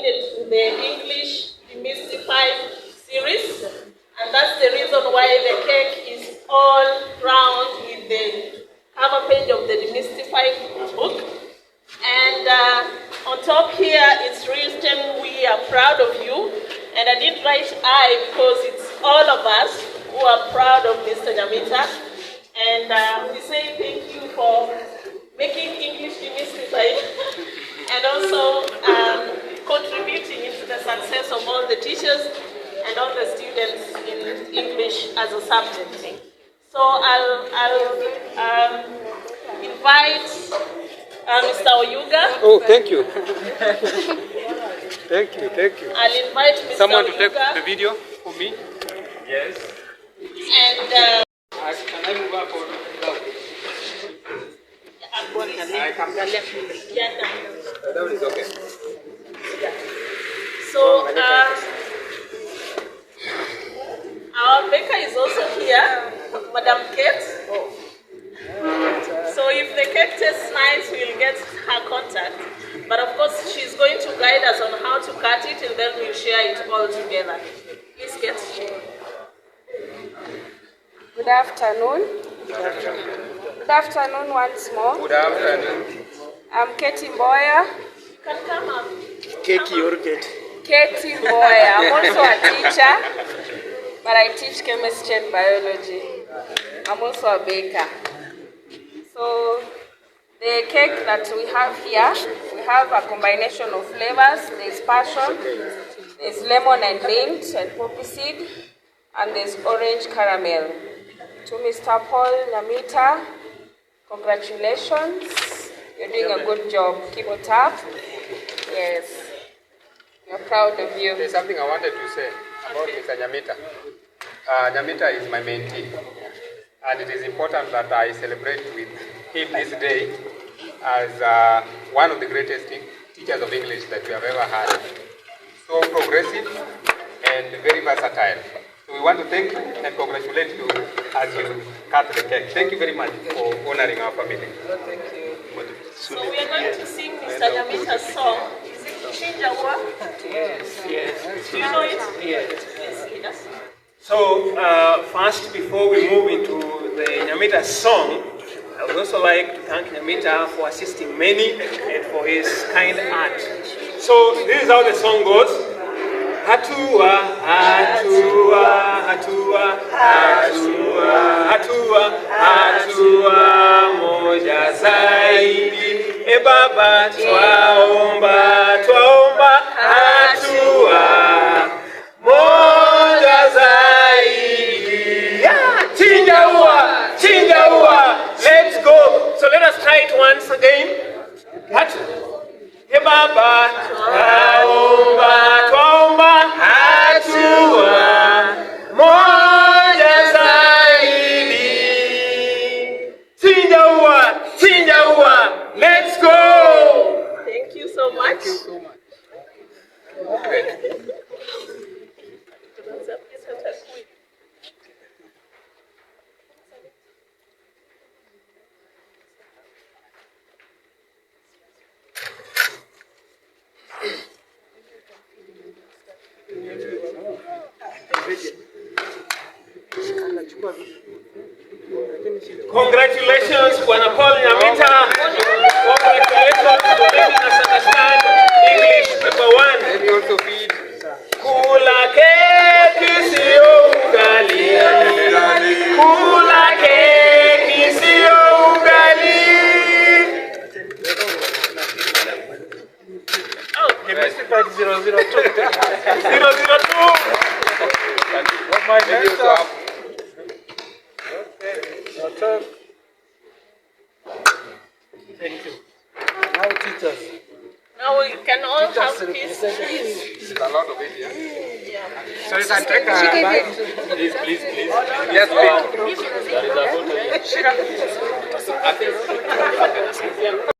committed to the English Demystified series, and that's the reason why the cake is all round with the cover page of the Demystified book. And on top here it's written, "We are proud of you." And I didn't write I because it's all of us who are proud of Mr. Nyamita. And we say thank you for making English demystified and also contributing to the success of all the teachers and all the students in English as a subject. So I'll invite Mr. Oyuga. Oh, thank you. Thank you. I'll invite Mr. Someone to Oyuga. take the video for me? Yes. And Can I move up or down? I come down. yeah, That is okay. so our baker is also here, Madam Kate. So if the cake tastes nice, we'll get her contact. But of course, she's going to guide us on how to cut it, and then we'll share it all together. Please, Kate. Good afternoon. Good afternoon once more. Good afternoon. I'm Katie Mboya. You can come up. Keki or Kate? Katie Mboya. I'm also a teacher, but I teach chemistry and biology. I'm also a baker. So the cake that we have here, we have a combination of flavors. There's passion, there's lemon and mint and poppy seed, and there's orange caramel. To Mr. Paul Nyamita, congratulations. You're doing a good job. Keep it up. Yes. We're proud of you. There's something I wanted to say about Mr. Nyamita. Nyamita is my mentee, and it is important that I celebrate with him this day as one of the greatest teachers of English that we have ever had. So progressive and very versatile. So we want to thank you and congratulate you as you cut the cake. Thank you very much for honoring our family. Thank you. So we are going to sing Mr. Nyamita's song. Is it Chinjawa? Yes. Do you know it? Yes. Please lead us. So, first, before we move into the Nyamita song, I would also like to thank Nyamita for assisting many and for his kind art. So, this is how the song goes. Hatua, hatua, hatua, hatua, hatua, hatua, moja zaidi. E Baba, twaomba, twaomba, hatua, moja zaidi. Yeah, chinja ua, let's go. So let us try it once again. E Baba, twaomba, twaomba, hatua, moja zaidi. Chinja ua, let's go. Thank you so much. Thank you so much. Congratulations, Bwana Paul Nyamita. Congratulations for making us understand English paper 1. Let me also feed. Kula keki sio ugali. Kula keki sio ugali. Oh, Demystified 002. 002. What my mentor? Thank you. Now teachers. Now we can all have peace. There's a lot of it here. Yeah. So you can take a bite. Please. Yes, please. There is a photo here.